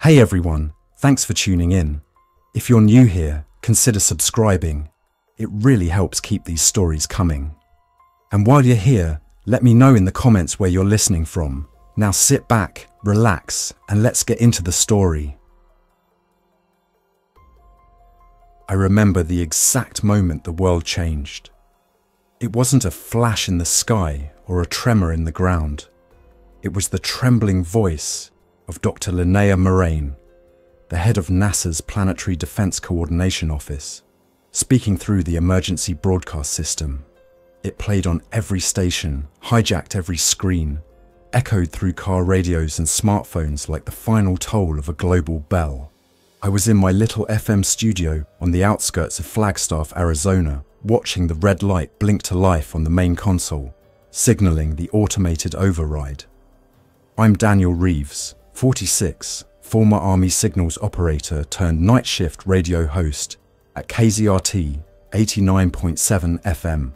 Hey everyone, thanks for tuning in. If you're new here, consider subscribing. It really helps keep these stories coming. And while you're here, let me know in the comments where you're listening from. Now sit back, relax, and let's get into the story. I remember the exact moment the world changed. It wasn't a flash in the sky or a tremor in the ground. It was the trembling voice of Dr. Linnea Moraine, the head of NASA's Planetary Defense Coordination Office, speaking through the emergency broadcast system. It played on every station, hijacked every screen, echoed through car radios and smartphones like the final toll of a global bell. I was in my little FM studio on the outskirts of Flagstaff, Arizona, watching the red light blink to life on the main console, signaling the automated override. I'm Daniel Reeves, 46, former Army signals operator turned night shift radio host at KZRT 89.7 FM.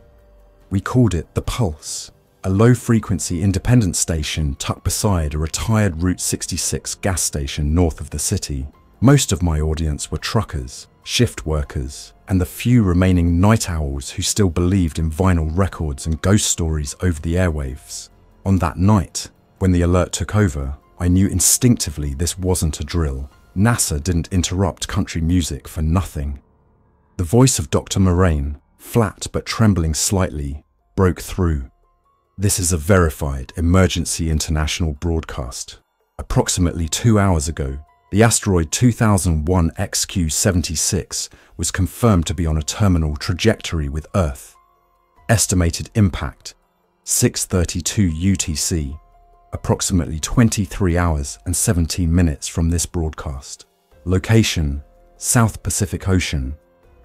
We called it The Pulse, a low-frequency independent station tucked beside a retired Route 66 gas station north of the city. Most of my audience were truckers, shift workers, and the few remaining night owls who still believed in vinyl records and ghost stories over the airwaves. On that night, when the alert took over, I knew instinctively this wasn't a drill. NASA didn't interrupt country music for nothing. The voice of Dr. Moraine, flat but trembling slightly, broke through. This is a verified emergency international broadcast. Approximately 2 hours ago, the Asteroid 2001 XQ-76 was confirmed to be on a terminal trajectory with Earth. Estimated impact, 6:32 UTC. Approximately 23 hours and 17 minutes from this broadcast. Location, South Pacific Ocean,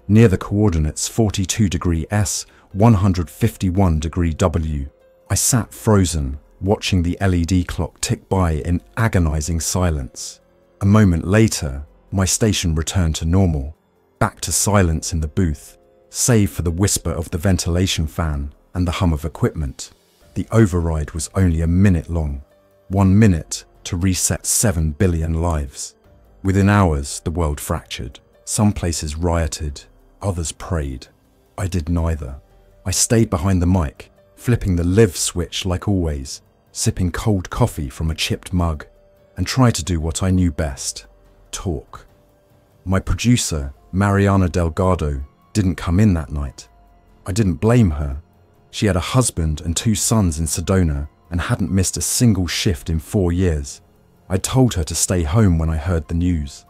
near the coordinates 42° S, 151° W. I sat frozen, watching the LED clock tick by in agonizing silence. A moment later, my station returned to normal, back to silence in the booth, save for the whisper of the ventilation fan and the hum of equipment. The override was only a minute long. 1 minute to reset 7 billion lives. Within hours, the world fractured. Some places rioted, others prayed. I did neither. I stayed behind the mic, flipping the live switch like always, sipping cold coffee from a chipped mug, and tried to do what I knew best: talk. My producer, Mariana Delgado, didn't come in that night. I didn't blame her. She had a husband and 2 sons in Sedona and hadn't missed a single shift in 4 years. I told her to stay home when I heard the news.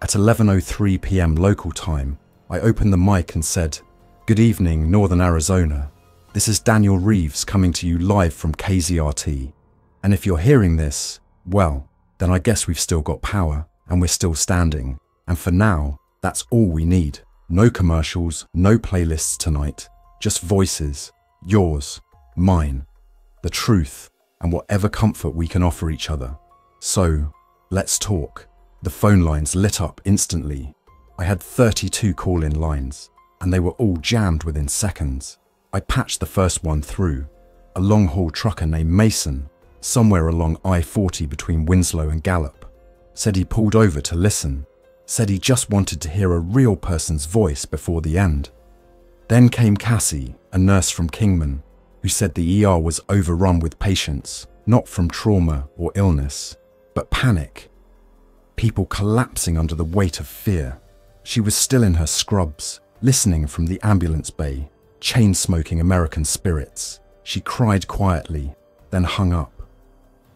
At 11:03 p.m. local time, I opened the mic and said, "Good evening, Northern Arizona. This is Daniel Reeves coming to you live from KZRT. And if you're hearing this, well, then I guess we've still got power and we're still standing. And for now, that's all we need. No commercials, no playlists tonight. Just voices, yours, mine, the truth, and whatever comfort we can offer each other. So, let's talk." The phone lines lit up instantly. I had 32 call-in lines, and they were all jammed within seconds. I patched the first one through. A long-haul trucker named Mason, somewhere along I-40 between Winslow and Gallup, said he pulled over to listen, said he just wanted to hear a real person's voice before the end. Then came Cassie, a nurse from Kingman, who said the ER was overrun with patients, not from trauma or illness, but panic. People collapsing under the weight of fear. She was still in her scrubs, listening from the ambulance bay, chain-smoking American spirits. She cried quietly, then hung up.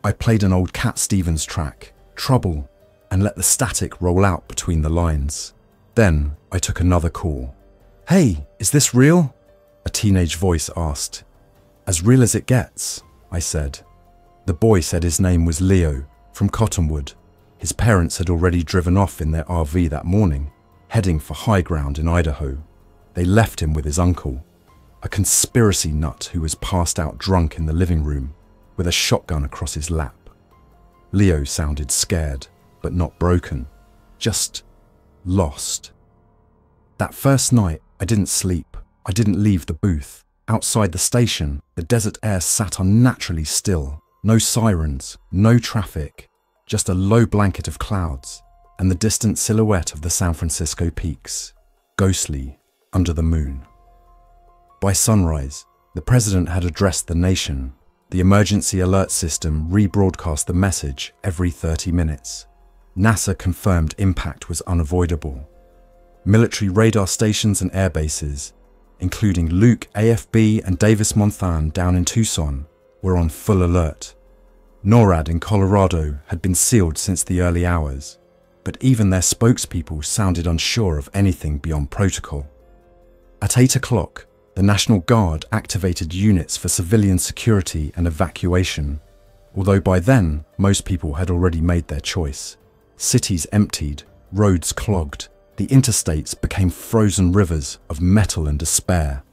I played an old Cat Stevens track, Trouble, and let the static roll out between the lines. Then I took another call. "Hey, is this real?" a teenage voice asked. "As real as it gets," I said. The boy said his name was Leo, from Cottonwood. His parents had already driven off in their RV that morning, heading for high ground in Idaho. They left him with his uncle, a conspiracy nut who was passed out drunk in the living room, with a shotgun across his lap. Leo sounded scared, but not broken, just lost. That first night, I didn't sleep. I didn't leave the booth. Outside the station, the desert air sat unnaturally still. No sirens, no traffic, just a low blanket of clouds and the distant silhouette of the San Francisco peaks, ghostly under the moon. By sunrise, the president had addressed the nation. The emergency alert system rebroadcast the message every 30 minutes. NASA confirmed impact was unavoidable. Military radar stations and air bases, including Luke AFB and Davis-Monthan down in Tucson, were on full alert. NORAD in Colorado had been sealed since the early hours, but even their spokespeople sounded unsure of anything beyond protocol. At 8 o'clock, the National Guard activated units for civilian security and evacuation, although by then most people had already made their choice. Cities emptied, roads clogged, the interstates became frozen rivers of metal and despair.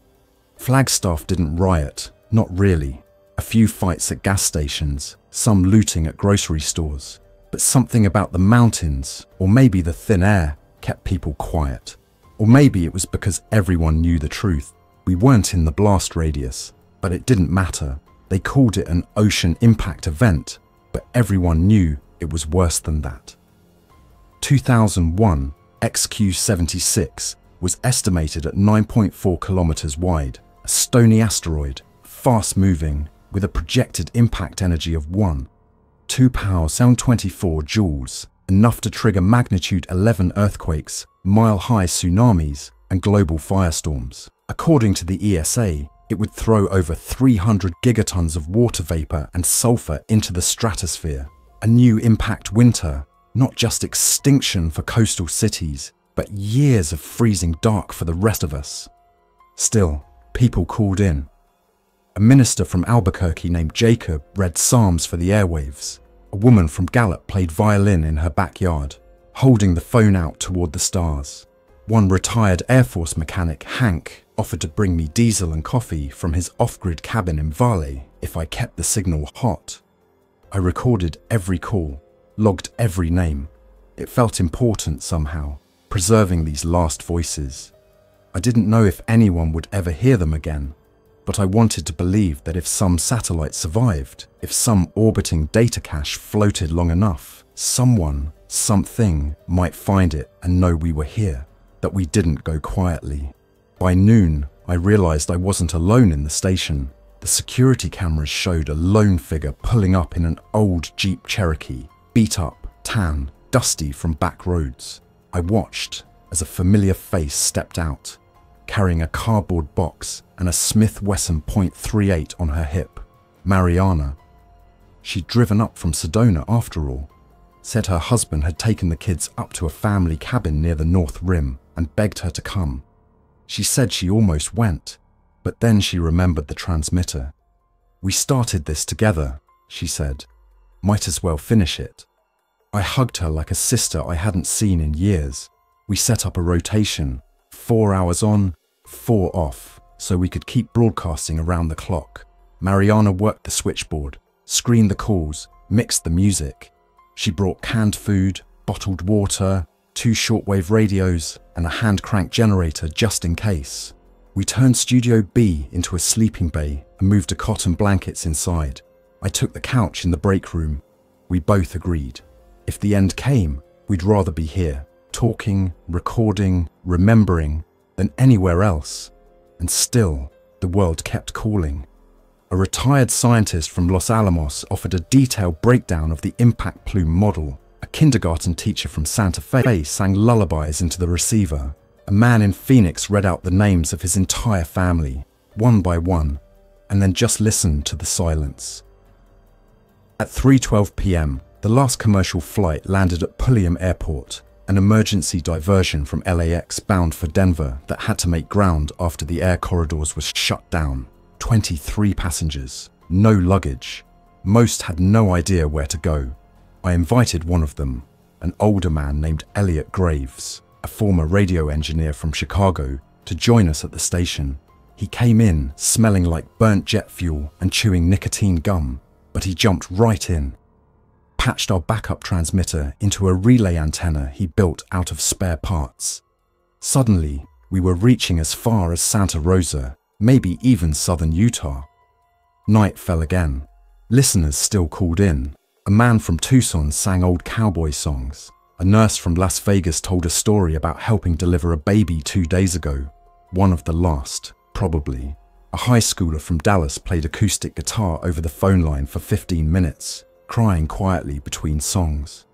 Flagstaff didn't riot, not really. A few fights at gas stations, some looting at grocery stores, but something about the mountains, or maybe the thin air, kept people quiet. Or maybe it was because everyone knew the truth. We weren't in the blast radius, but it didn't matter. They called it an ocean impact event, but everyone knew it was worse than that. 2001 XQ-76 was estimated at 9.4 kilometers wide, a stony asteroid, fast-moving, with a projected impact energy of 1.2 power 724 joules, enough to trigger magnitude 11 earthquakes, mile-high tsunamis, and global firestorms. According to the ESA, it would throw over 300 gigatons of water vapor and sulfur into the stratosphere. A new impact winter, not just extinction for coastal cities, but years of freezing dark for the rest of us. Still, people called in. A minister from Albuquerque named Jacob read psalms for the airwaves. A woman from Gallup played violin in her backyard, holding the phone out toward the stars. One retired Air Force mechanic, Hank, offered to bring me diesel and coffee from his off-grid cabin in Vale if I kept the signal hot. I recorded every call, logged every name. It felt important somehow, preserving these last voices. I didn't know if anyone would ever hear them again, but I wanted to believe that if some satellite survived, if some orbiting data cache floated long enough, someone, something might find it and know we were here, that we didn't go quietly. By noon, I realized I wasn't alone in the station. The security cameras showed a lone figure pulling up in an old Jeep Cherokee, beat up, tan, dusty from back roads. I watched as a familiar face stepped out, carrying a cardboard box and a Smith Wesson .38 on her hip. Mariana. She'd driven up from Sedona after all. Said her husband had taken the kids up to a family cabin near the North Rim and begged her to come. She said she almost went, but then she remembered the transmitter. "We started this together," she said. "Might as well finish it." I hugged her like a sister I hadn't seen in years. We set up a rotation, 4 hours on, 4 off, so we could keep broadcasting around the clock. Mariana worked the switchboard, screened the calls, mixed the music. She brought canned food, bottled water, 2 shortwave radios, and a hand-crank generator just in case. We turned Studio B into a sleeping bay and moved a cot and blankets inside. I took the couch in the break room. We both agreed. If the end came, we'd rather be here, talking, recording, remembering, than anywhere else. And still, the world kept calling. A retired scientist from Los Alamos offered a detailed breakdown of the impact plume model. A kindergarten teacher from Santa Fe sang lullabies into the receiver. A man in Phoenix read out the names of his entire family, one by one, and then just listened to the silence. At 3:12 p.m., the last commercial flight landed at Pulliam Airport, an emergency diversion from LAX bound for Denver that had to make ground after the air corridors were shut down. 23 passengers, no luggage. Most had no idea where to go. I invited one of them, an older man named Elliot Graves, a former radio engineer from Chicago, to join us at the station. He came in smelling like burnt jet fuel and chewing nicotine gum, but he jumped right in. Patched our backup transmitter into a relay antenna he built out of spare parts. Suddenly, we were reaching as far as Santa Rosa, maybe even southern Utah. Night fell again. Listeners still called in. A man from Tucson sang old cowboy songs. A nurse from Las Vegas told a story about helping deliver a baby 2 days ago. One of the last, probably. A high schooler from Dallas played acoustic guitar over the phone line for 15 minutes, crying quietly between songs.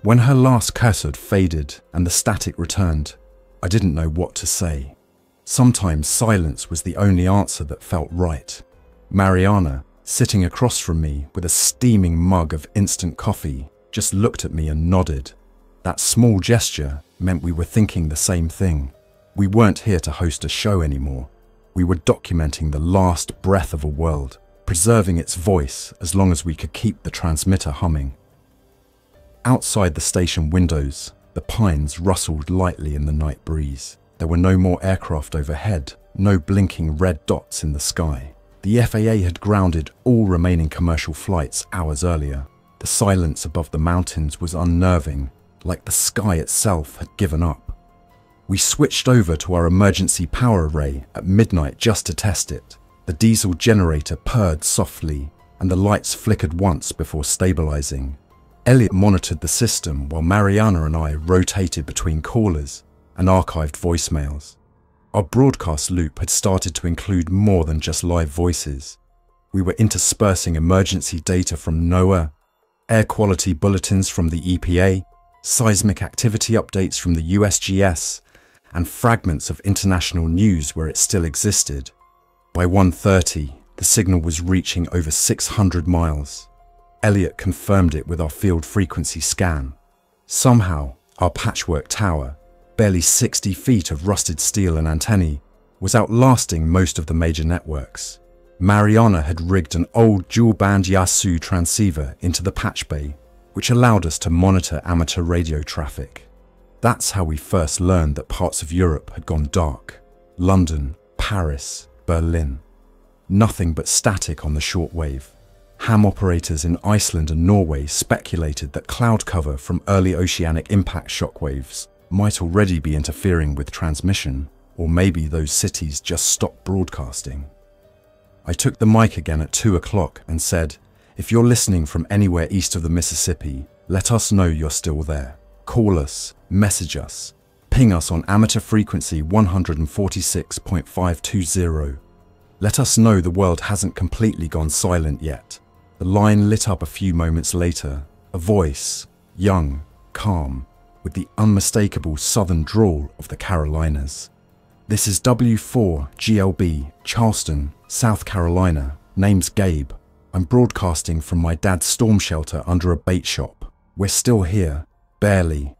When her last cursor faded and the static returned, I didn't know what to say. Sometimes silence was the only answer that felt right. Mariana, sitting across from me with a steaming mug of instant coffee, just looked at me and nodded. That small gesture meant we were thinking the same thing. We weren't here to host a show anymore. We were documenting the last breath of a world, preserving its voice as long as we could keep the transmitter humming. Outside the station windows, the pines rustled lightly in the night breeze. There were no more aircraft overhead, no blinking red dots in the sky. The FAA had grounded all remaining commercial flights hours earlier. The silence above the mountains was unnerving, like the sky itself had given up. We switched over to our emergency power array at midnight just to test it. The diesel generator purred softly, and the lights flickered once before stabilizing. Elliot monitored the system while Mariana and I rotated between callers and archived voicemails. Our broadcast loop had started to include more than just live voices. We were interspersing emergency data from NOAA, air quality bulletins from the EPA, seismic activity updates from the USGS, and fragments of international news where it still existed. By 1:30, the signal was reaching over 600 miles. Elliot confirmed it with our field frequency scan. Somehow, our patchwork tower, barely 60 feet of rusted steel and antennae, was outlasting most of the major networks. Mariana had rigged an old dual-band Yaesu transceiver into the patch bay, which allowed us to monitor amateur radio traffic. That's how we first learned that parts of Europe had gone dark. London, Paris, Berlin. Nothing but static on the shortwave. Ham operators in Iceland and Norway speculated that cloud cover from early oceanic impact shockwaves might already be interfering with transmission, or maybe those cities just stopped broadcasting. I took the mic again at 2 o'clock and said, "If you're listening from anywhere east of the Mississippi, let us know you're still there. Call us, message us, ping us on amateur frequency 146.520. Let us know the world hasn't completely gone silent yet." The line lit up a few moments later, a voice, young, calm, with the unmistakable southern drawl of the Carolinas. "This is W4GLB, Charleston, South Carolina. Name's Gabe. I'm broadcasting from my dad's storm shelter under a bait shop. We're still here, barely."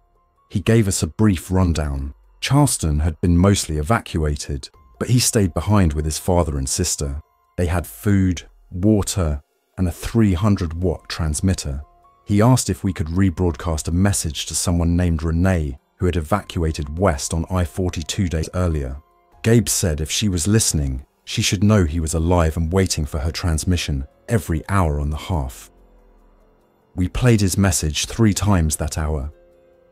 He gave us a brief rundown. Charleston had been mostly evacuated, but he stayed behind with his father and sister. They had food, water, and a 300-watt transmitter. He asked if we could rebroadcast a message to someone named Renee, who had evacuated west on I-40 2 days earlier. Gabe said if she was listening, she should know he was alive and waiting for her transmission every hour and a half. We played his message 3 times that hour.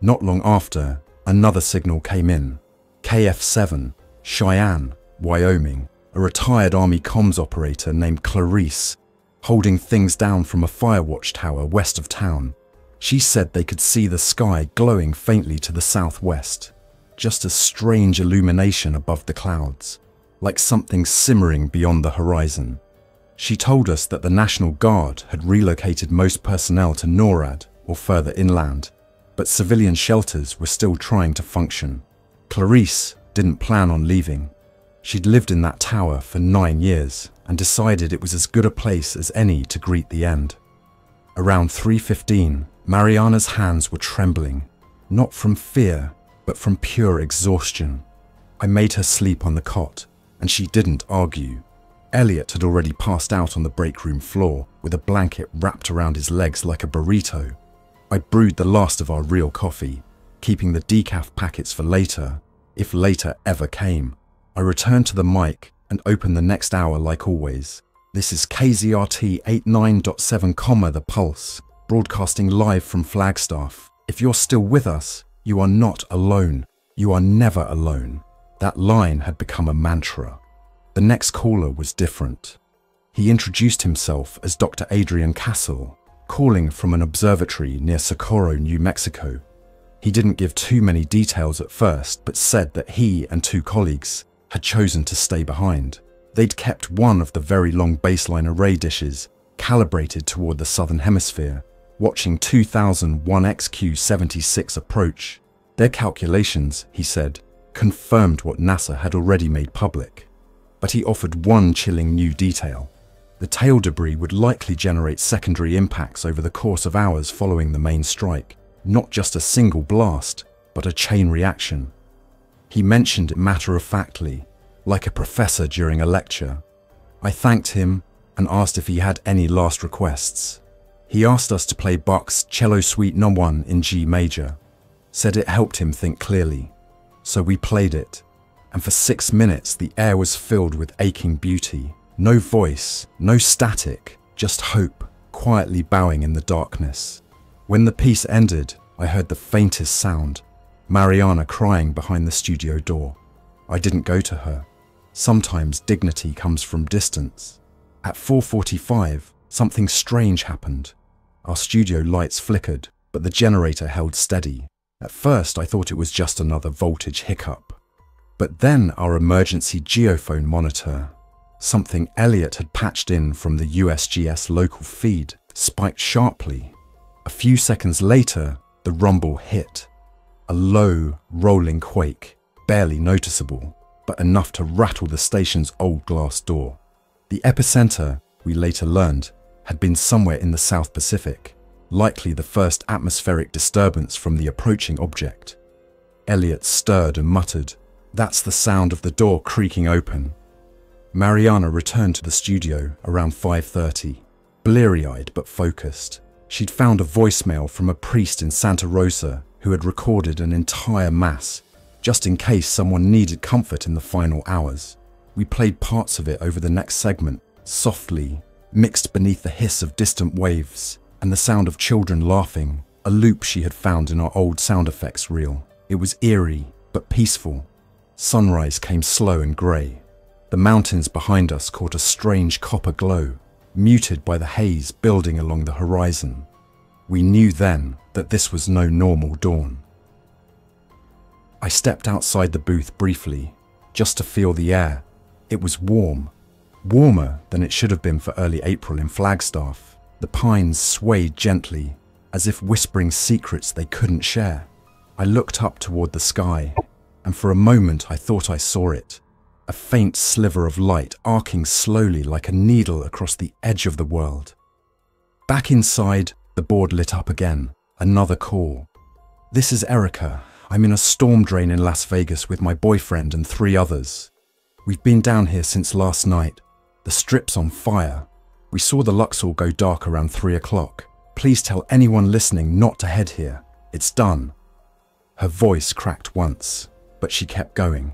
Not long after, another signal came in. KF7, Cheyenne, Wyoming, a retired Army comms operator named Clarice, holding things down from a firewatch tower west of town. She said they could see the sky glowing faintly to the southwest, just a strange illumination above the clouds, like something simmering beyond the horizon. She told us that the National Guard had relocated most personnel to NORAD or further inland, but civilian shelters were still trying to function. Clarice didn't plan on leaving. She'd lived in that tower for 9 years and decided it was as good a place as any to greet the end. Around 3:15, Mariana's hands were trembling, not from fear, but from pure exhaustion. I made her sleep on the cot, and she didn't argue. Elliot had already passed out on the break room floor with a blanket wrapped around his legs like a burrito. I brewed the last of our real coffee, keeping the decaf packets for later, if later ever came. I returned to the mic and opened the next hour like always. This is KZRT 89.7, The Pulse, broadcasting live from Flagstaff. If you're still with us, you are not alone. You are never alone. That line had become a mantra. The next caller was different. He introduced himself as Dr. Adrian Castle, calling from an observatory near Socorro, New Mexico. He didn't give too many details at first, but said that he and 2 colleagues had chosen to stay behind. They'd kept one of the very long baseline array dishes calibrated toward the southern hemisphere, watching 2001 XQ-76 approach. Their calculations, he said, confirmed what NASA had already made public. But he offered one chilling new detail. The tail debris would likely generate secondary impacts over the course of hours following the main strike, not just a single blast, but a chain reaction. He mentioned it matter-of-factly, like a professor during a lecture. I thanked him and asked if he had any last requests. He asked us to play Bach's Cello Suite No. 1 in G major, said it helped him think clearly. So we played it, and for 6 minutes the air was filled with aching beauty. No voice, no static, just hope, quietly bowing in the darkness. When the piece ended, I heard the faintest sound, Mariana crying behind the studio door. I didn't go to her. Sometimes dignity comes from distance. At 4:45, something strange happened. Our studio lights flickered, but the generator held steady. At first, I thought it was just another voltage hiccup. But then our emergency geophone monitor, something Elliot had patched in from the USGS local feed, spiked sharply. A few seconds later, the rumble hit. A low, rolling quake, barely noticeable, but enough to rattle the station's old glass door. The epicenter, we later learned, had been somewhere in the South Pacific, likely the first atmospheric disturbance from the approaching object. Elliot stirred and muttered, "That's the sound of the door creaking open." Mariana returned to the studio around 5:30, bleary-eyed but focused. She'd found a voicemail from a priest in Santa Rosa who had recorded an entire mass, just in case someone needed comfort in the final hours. We played parts of it over the next segment, softly, mixed beneath the hiss of distant waves and the sound of children laughing, a loop she had found in our old sound effects reel. It was eerie, but peaceful. Sunrise came slow and grey. The mountains behind us caught a strange copper glow, muted by the haze building along the horizon. We knew then that this was no normal dawn. I stepped outside the booth briefly, just to feel the air. It was warm, warmer than it should have been for early April in Flagstaff. The pines swayed gently, as if whispering secrets they couldn't share. I looked up toward the sky, and for a moment I thought I saw it. A faint sliver of light arcing slowly like a needle across the edge of the world. Back inside, the board lit up again. Another call. "This is Erica. I'm in a storm drain in Las Vegas with my boyfriend and 3 others. We've been down here since last night. The strip's on fire. We saw the Luxor go dark around 3 o'clock. Please tell anyone listening not to head here. It's done." Her voice cracked once, but she kept going.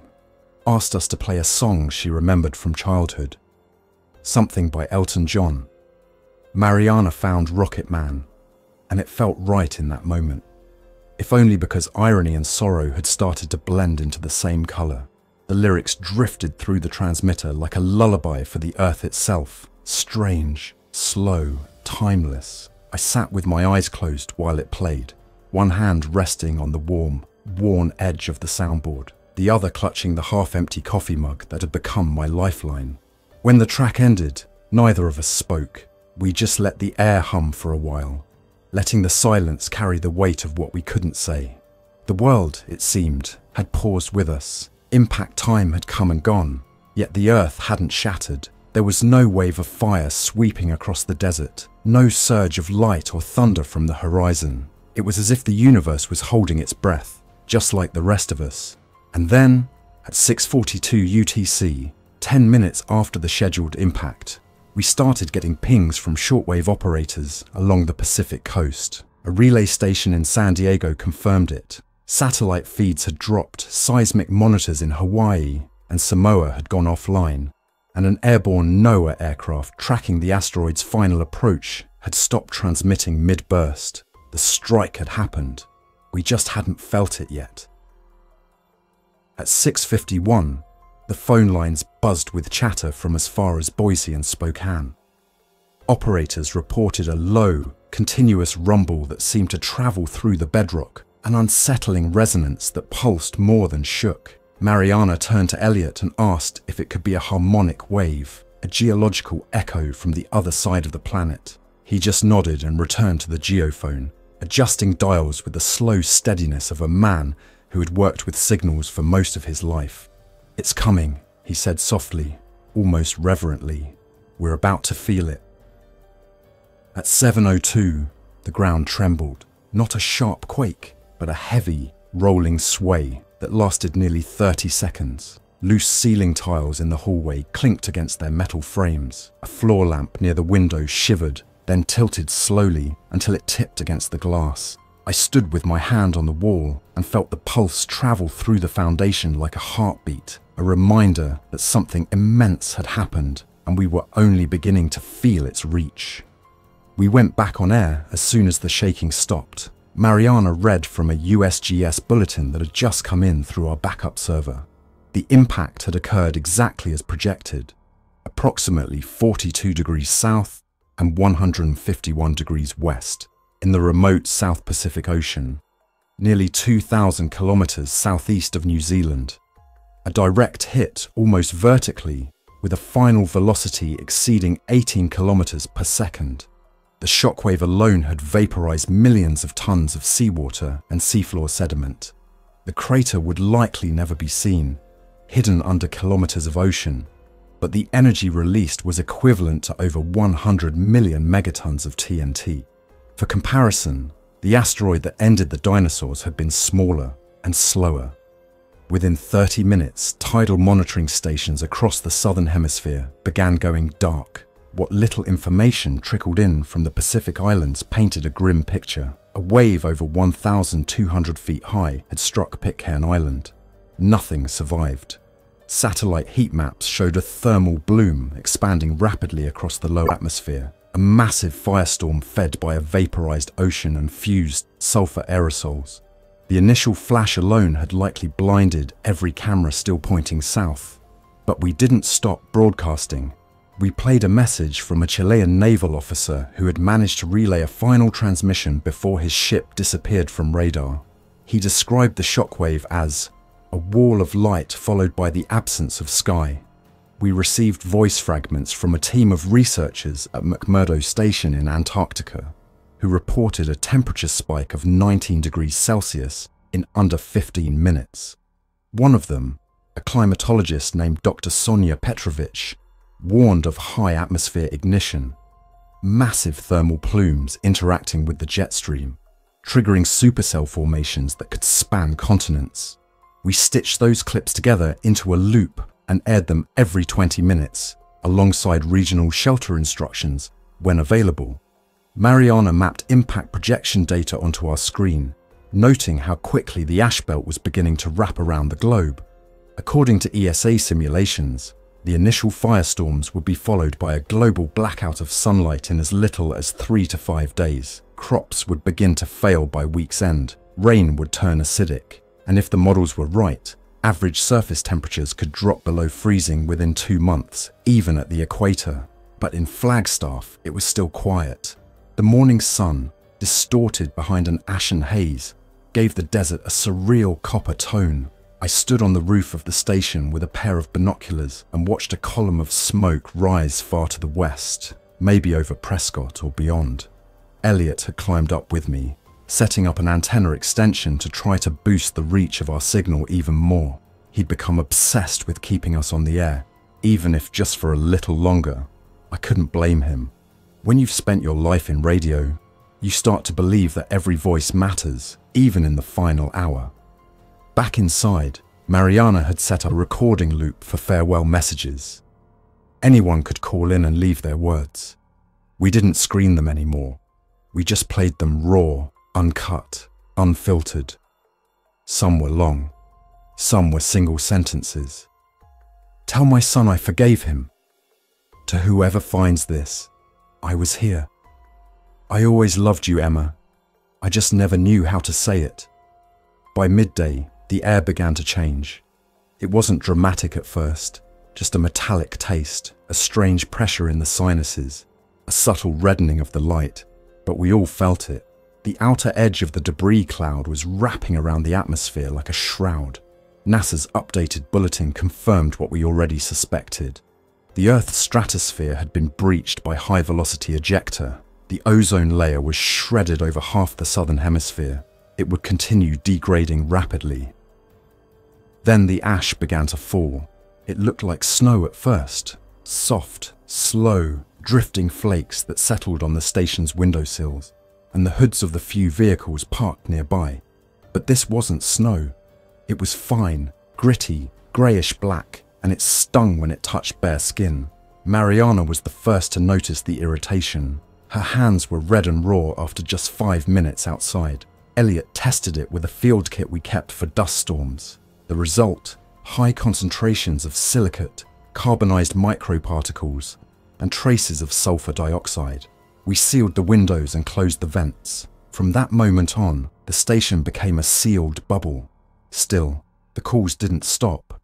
Asked us to play a song she remembered from childhood. Something by Elton John. Mariana found Rocket Man, and it felt right in that moment. If only because irony and sorrow had started to blend into the same color. The lyrics drifted through the transmitter like a lullaby for the earth itself. Strange, slow, timeless. I sat with my eyes closed while it played, one hand resting on the warm, worn edge of the soundboard, the other clutching the half-empty coffee mug that had become my lifeline. When the track ended, neither of us spoke. We just let the air hum for a while, letting the silence carry the weight of what we couldn't say. The world, it seemed, had paused with us. Impact time had come and gone, yet the earth hadn't shattered. There was no wave of fire sweeping across the desert, no surge of light or thunder from the horizon. It was as if the universe was holding its breath, just like the rest of us. And then, at 6:42 UTC, 10 minutes after the scheduled impact, we started getting pings from shortwave operators along the Pacific coast. A relay station in San Diego confirmed it. Satellite feeds had dropped, seismic monitors in Hawaii and Samoa had gone offline, and an airborne NOAA aircraft tracking the asteroid's final approach had stopped transmitting mid-burst. The strike had happened. We just hadn't felt it yet. At 6:51, the phone lines buzzed with chatter from as far as Boise and Spokane. Operators reported a low, continuous rumble that seemed to travel through the bedrock, an unsettling resonance that pulsed more than shook. Mariana turned to Elliot and asked if it could be a harmonic wave, a geological echo from the other side of the planet. He just nodded and returned to the geophone, adjusting dials with the slow steadiness of a man who had worked with signals for most of his life. "It's coming," he said softly, almost reverently. "We're about to feel it." At 7:02, the ground trembled, not a sharp quake, but a heavy, rolling sway that lasted nearly 30 seconds. Loose ceiling tiles in the hallway clinked against their metal frames. A floor lamp near the window shivered, then tilted slowly until it tipped against the glass. I stood with my hand on the wall and felt the pulse travel through the foundation like a heartbeat, a reminder that something immense had happened and we were only beginning to feel its reach. We went back on air as soon as the shaking stopped. Mariana read from a USGS bulletin that had just come in through our backup server. The impact had occurred exactly as projected, approximately 42 degrees south and 151 degrees west, in the remote South Pacific Ocean, nearly 2,000 kilometers southeast of New Zealand. A direct hit almost vertically, with a final velocity exceeding 18 kilometers per second. The shockwave alone had vaporized millions of tons of seawater and seafloor sediment. The crater would likely never be seen, hidden under kilometers of ocean, but the energy released was equivalent to over 100 million megatons of TNT. For comparison, the asteroid that ended the dinosaurs had been smaller and slower. Within 30 minutes, tidal monitoring stations across the southern hemisphere began going dark. What little information trickled in from the Pacific Islands painted a grim picture. A wave over 1,200 feet high had struck Pitcairn Island. Nothing survived. Satellite heat maps showed a thermal bloom expanding rapidly across the low atmosphere, a massive firestorm fed by a vaporized ocean and fused sulfur aerosols. The initial flash alone had likely blinded every camera still pointing south. But we didn't stop broadcasting. We played a message from a Chilean naval officer who had managed to relay a final transmission before his ship disappeared from radar. He described the shockwave as a wall of light followed by the absence of sky. We received voice fragments from a team of researchers at McMurdo Station in Antarctica, who reported a temperature spike of 19 degrees Celsius in under 15 minutes. One of them, a climatologist named Dr. Sonia Petrovich, warned of high atmosphere ignition, massive thermal plumes interacting with the jet stream, triggering supercell formations that could span continents. We stitched those clips together into a loop and aired them every 20 minutes, alongside regional shelter instructions when available. Mariana mapped impact projection data onto our screen, noting how quickly the ash belt was beginning to wrap around the globe. According to ESA simulations, the initial firestorms would be followed by a global blackout of sunlight in as little as 3 to 5 days. Crops would begin to fail by week's end, rain would turn acidic, and if the models were right, average surface temperatures could drop below freezing within 2 months, even at the equator. But in Flagstaff, it was still quiet. The morning sun, distorted behind an ashen haze, gave the desert a surreal copper tone. I stood on the roof of the station with a pair of binoculars and watched a column of smoke rise far to the west, maybe over Prescott or beyond. Elliot had climbed up with me, setting up an antenna extension to try to boost the reach of our signal even more. He'd become obsessed with keeping us on the air, even if just for a little longer. I couldn't blame him. When you've spent your life in radio, you start to believe that every voice matters, even in the final hour. Back inside, Mariana had set up a recording loop for farewell messages. Anyone could call in and leave their words. We didn't screen them anymore. We just played them raw, uncut, unfiltered. Some were long. Some were single sentences. "Tell my son I forgave him. To whoever finds this, I was here. I always loved you, Emma. I just never knew how to say it." By midday, the air began to change. It wasn't dramatic at first, just a metallic taste, a strange pressure in the sinuses, a subtle reddening of the light, but we all felt it. The outer edge of the debris cloud was wrapping around the atmosphere like a shroud. NASA's updated bulletin confirmed what we already suspected. The Earth's stratosphere had been breached by high-velocity ejecta. The ozone layer was shredded over half the southern hemisphere. It would continue degrading rapidly. Then the ash began to fall. It looked like snow at first. Soft, slow, drifting flakes that settled on the station's windowsills and the hoods of the few vehicles parked nearby. But this wasn't snow. It was fine, gritty, greyish-black, and it stung when it touched bare skin. Mariana was the first to notice the irritation. Her hands were red and raw after just 5 minutes outside. Elliot tested it with a field kit we kept for dust storms. The result: high concentrations of silicate, carbonized microparticles, and traces of sulfur dioxide. We sealed the windows and closed the vents. From that moment on, the station became a sealed bubble. Still, the calls didn't stop.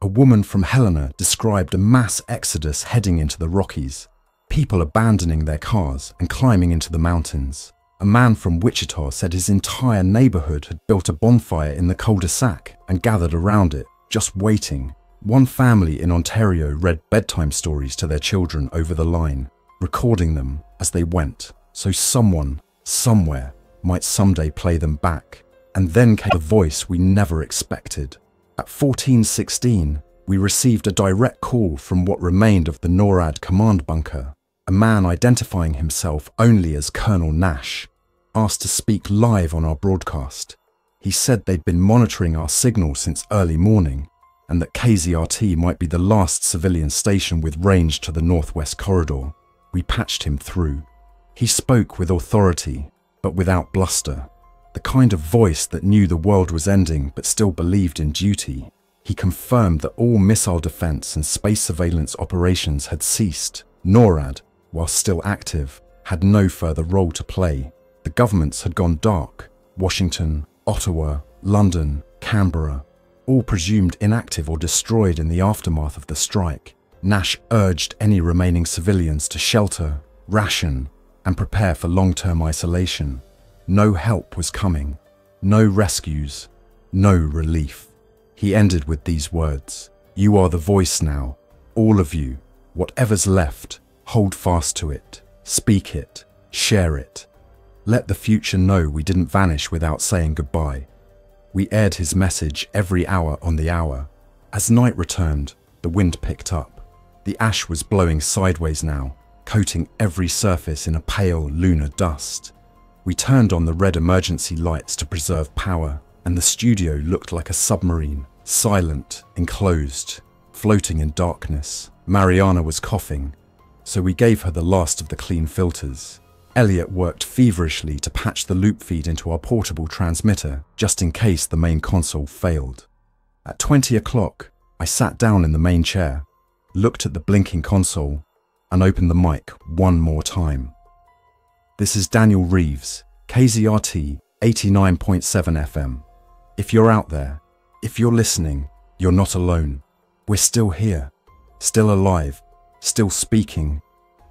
A woman from Helena described a mass exodus heading into the Rockies, people abandoning their cars and climbing into the mountains. A man from Wichita said his entire neighborhood had built a bonfire in the cul-de-sac and gathered around it, just waiting. One family in Ontario read bedtime stories to their children over the line, recording them as they went, so someone, somewhere, might someday play them back. And then came the voice we never expected. At 14:16, we received a direct call from what remained of the NORAD command bunker. A man identifying himself only as Colonel Nash asked to speak live on our broadcast. He said they'd been monitoring our signal since early morning, and that KZRT might be the last civilian station with range to the northwest corridor. We patched him through. He spoke with authority, but without bluster. The kind of voice that knew the world was ending but still believed in duty. He confirmed that all missile defense and space surveillance operations had ceased. NORAD, while still active, had no further role to play. The governments had gone dark. Washington, Ottawa, London, Canberra, all presumed inactive or destroyed in the aftermath of the strike. Nash urged any remaining civilians to shelter, ration, and prepare for long-term isolation. No help was coming, no rescues, no relief. He ended with these words: "You are the voice now, all of you. Whatever's left, hold fast to it, speak it, share it. Let the future know we didn't vanish without saying goodbye." We aired his message every hour on the hour. As night returned, the wind picked up. The ash was blowing sideways now, coating every surface in a pale lunar dust. We turned on the red emergency lights to preserve power, and the studio looked like a submarine, silent, enclosed, floating in darkness. Mariana was coughing, so we gave her the last of the clean filters. Elliot worked feverishly to patch the loop feed into our portable transmitter, just in case the main console failed. At 20 o'clock, I sat down in the main chair, looked at the blinking console, and opened the mic one more time. This is Daniel Reeves, KZRT 89.7 FM. If you're out there, if you're listening, you're not alone. We're still here, still alive, still speaking.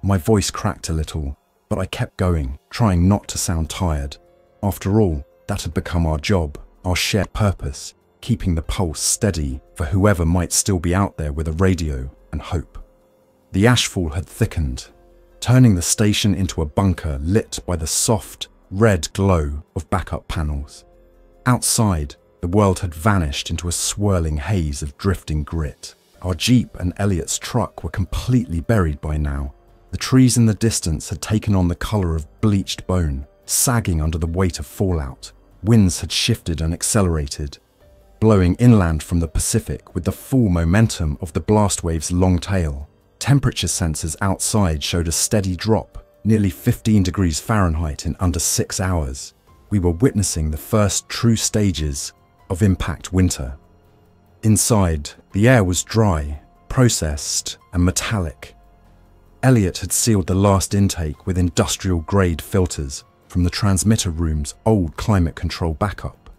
My voice cracked a little, but I kept going, trying not to sound tired. After all, that had become our job, our shared purpose, keeping the pulse steady for whoever might still be out there with a radio and hope. The ashfall had thickened, turning the station into a bunker lit by the soft, red glow of backup panels. Outside, the world had vanished into a swirling haze of drifting grit. Our Jeep and Elliot's truck were completely buried by now. The trees in the distance had taken on the colour of bleached bone, sagging under the weight of fallout. Winds had shifted and accelerated, blowing inland from the Pacific with the full momentum of the blast wave's long tail. Temperature sensors outside showed a steady drop, nearly 15 degrees Fahrenheit in under 6 hours. We were witnessing the first true stages of impact winter. Inside, the air was dry, processed, and metallic. Elliot had sealed the last intake with industrial-grade filters from the transmitter room's old climate control backup.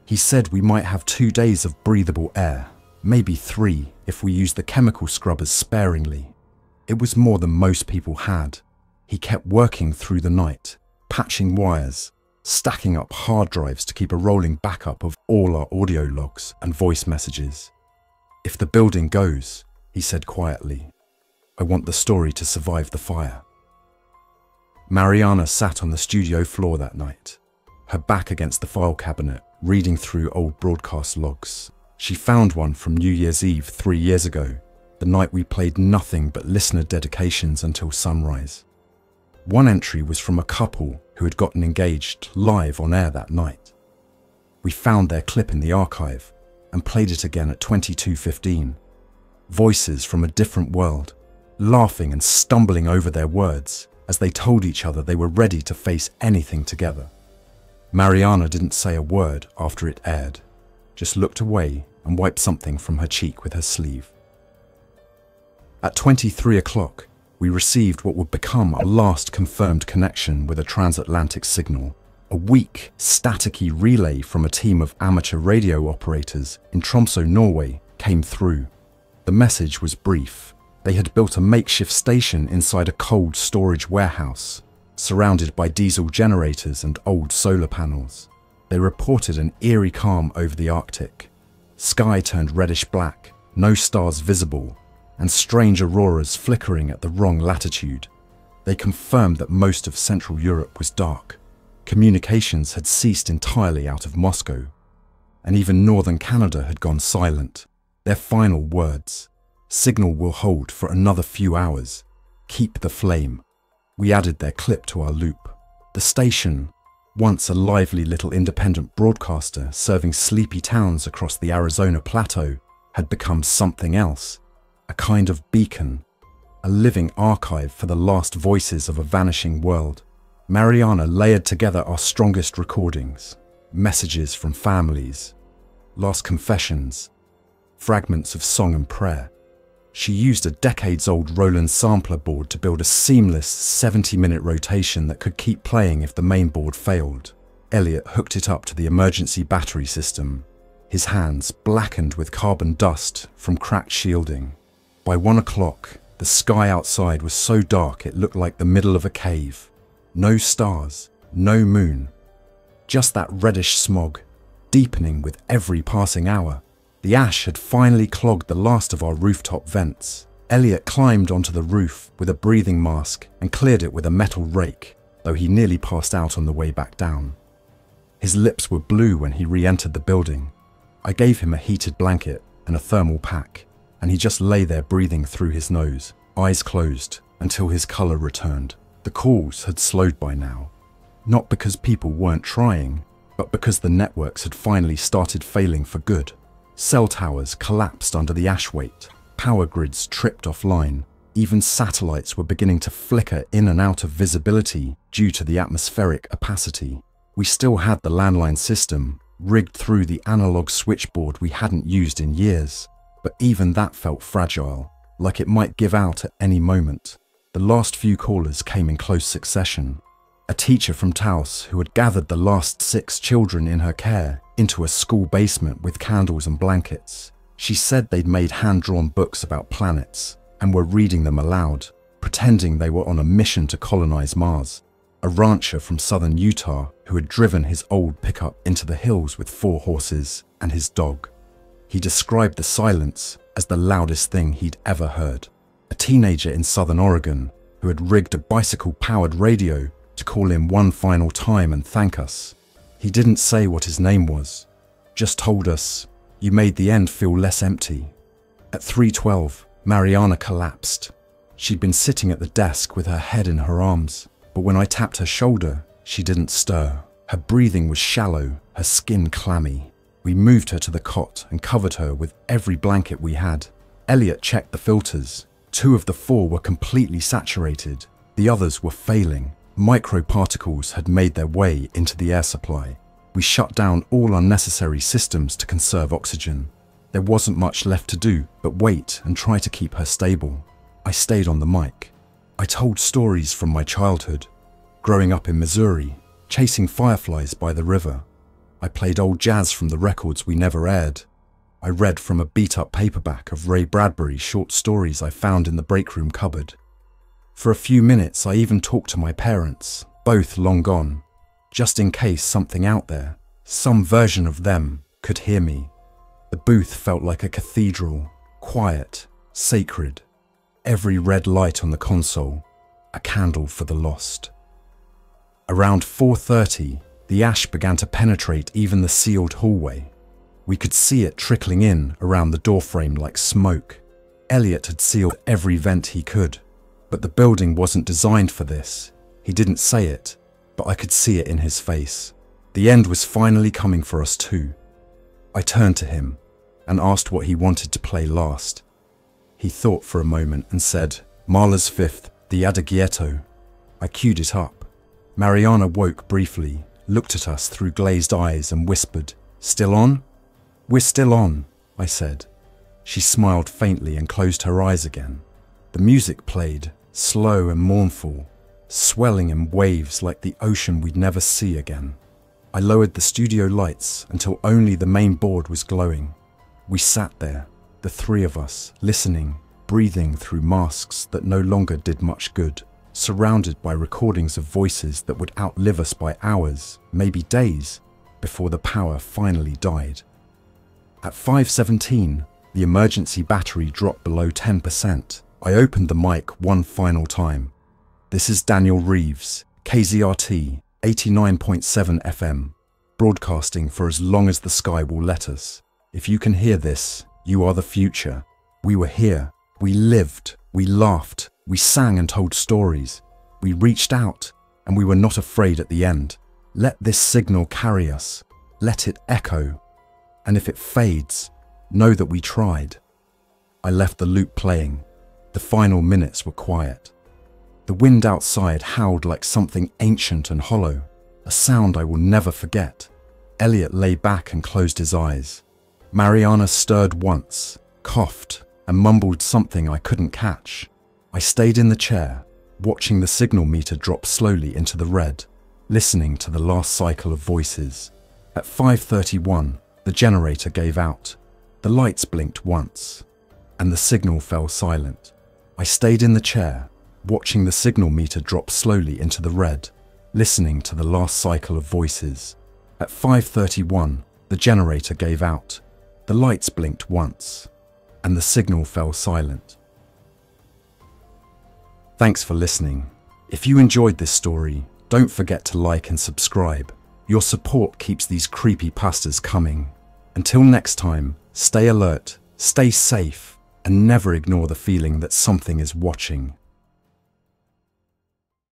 He said we might have 2 days of breathable air, maybe 3 if we used the chemical scrubbers sparingly. It was more than most people had. He kept working through the night, patching wires, stacking up hard drives to keep a rolling backup of all our audio logs and voice messages. "If the building goes," he said quietly, "I want the story to survive the fire." Mariana sat on the studio floor that night, her back against the file cabinet, reading through old broadcast logs. She found one from New Year's Eve 3 years ago, the night we played nothing but listener dedications until sunrise. One entry was from a couple who had gotten engaged live on air that night. We found their clip in the archive and played it again at 22:15. Voices from a different world, laughing and stumbling over their words as they told each other they were ready to face anything together. Mariana didn't say a word after it aired, just looked away and wiped something from her cheek with her sleeve. At 23 o'clock, we received what would become our last confirmed connection with a transatlantic signal, a weak, staticky relay from a team of amateur radio operators in Tromsø, Norway, came through. The message was brief. They had built a makeshift station inside a cold storage warehouse, surrounded by diesel generators and old solar panels. They reported an eerie calm over the Arctic. Sky turned reddish-black, no stars visible, and strange auroras flickering at the wrong latitude. They confirmed that most of Central Europe was dark. Communications had ceased entirely out of Moscow, and even northern Canada had gone silent. Their final words: "Signal will hold for another few hours. Keep the flame." We added their clip to our loop. The station, once a lively little independent broadcaster serving sleepy towns across the Arizona plateau, had become something else. A kind of beacon, a living archive for the last voices of a vanishing world. Mariana layered together our strongest recordings, messages from families, last confessions, fragments of song and prayer. She used a decades-old Roland sampler board to build a seamless 70-minute rotation that could keep playing if the main board failed. Elliot hooked it up to the emergency battery system, his hands blackened with carbon dust from cracked shielding. By 1 o'clock, the sky outside was so dark it looked like the middle of a cave. No stars, no moon, just that reddish smog, deepening with every passing hour. The ash had finally clogged the last of our rooftop vents. Elliot climbed onto the roof with a breathing mask and cleared it with a metal rake, though he nearly passed out on the way back down. His lips were blue when he re-entered the building. I gave him a heated blanket and a thermal pack, and he just lay there breathing through his nose, eyes closed, until his colour returned. The calls had slowed by now, not because people weren't trying, but because the networks had finally started failing for good. Cell towers collapsed under the ash weight, power grids tripped offline, even satellites were beginning to flicker in and out of visibility due to the atmospheric opacity. We still had the landline system, rigged through the analog switchboard we hadn't used in years, but even that felt fragile, like it might give out at any moment. The last few callers came in close succession. A teacher from Taos who had gathered the last 6 children in her care into a school basement with candles and blankets. She said they'd made hand-drawn books about planets and were reading them aloud, pretending they were on a mission to colonize Mars. A rancher from southern Utah who had driven his old pickup into the hills with 4 horses and his dog. He described the silence as the loudest thing he'd ever heard. A teenager in southern Oregon who had rigged a bicycle-powered radio to call in one final time and thank us. He didn't say what his name was, just told us, "You made the end feel less empty." At 3:12, Mariana collapsed. She'd been sitting at the desk with her head in her arms, but when I tapped her shoulder, she didn't stir. Her breathing was shallow, her skin clammy. We moved her to the cot and covered her with every blanket we had. Elliot checked the filters. 2 of the 4 were completely saturated. The others were failing. Microparticles had made their way into the air supply. We shut down all unnecessary systems to conserve oxygen. There wasn't much left to do but wait and try to keep her stable. I stayed on the mic. I told stories from my childhood, growing up in Missouri, chasing fireflies by the river. I played old jazz from the records we never aired. I read from a beat-up paperback of Ray Bradbury's short stories I found in the break room cupboard. For a few minutes, I even talked to my parents, both long gone, just in case something out there, some version of them, could hear me. The booth felt like a cathedral, quiet, sacred. Every red light on the console, a candle for the lost. Around 4:30, the ash began to penetrate even the sealed hallway. We could see it trickling in around the doorframe like smoke. Elliot had sealed every vent he could, but the building wasn't designed for this. He didn't say it, but I could see it in his face. The end was finally coming for us too. I turned to him and asked what he wanted to play last. He thought for a moment and said, Mahler's Fifth, the Adagietto. I queued it up. Mariana woke briefly, looked at us through glazed eyes and whispered, "Still on?" "We're still on," I said. She smiled faintly and closed her eyes again. The music played, slow and mournful, swelling in waves like the ocean we'd never see again. I lowered the studio lights until only the main board was glowing. We sat there, the three of us, listening, breathing through masks that no longer did much good, surrounded by recordings of voices that would outlive us by hours, maybe days, before the power finally died. At 5:17, the emergency battery dropped below 10%. I opened the mic one final time. "This is Daniel Reeves, KZRT, 89.7 FM, broadcasting for as long as the sky will let us. If you can hear this, you are the future. We were here. We lived. We laughed. We sang and told stories. We reached out, and we were not afraid at the end. Let this signal carry us. Let it echo. And if it fades, know that we tried." I left the loop playing. The final minutes were quiet. The wind outside howled like something ancient and hollow, a sound I will never forget. Elliot lay back and closed his eyes. Mariana stirred once, coughed, and mumbled something I couldn't catch. I stayed in the chair, watching the signal meter drop slowly into the red, listening to the last cycle of voices. At 5:31, the generator gave out. The lights blinked once, and the signal fell silent. I stayed in the chair, watching the signal meter drop slowly into the red, listening to the last cycle of voices. At 5:31, the generator gave out. The lights blinked once, and the signal fell silent. Thanks for listening. If you enjoyed this story, don't forget to like and subscribe. Your support keeps these creepypastas coming. Until next time, stay alert, stay safe, and never ignore the feeling that something is watching.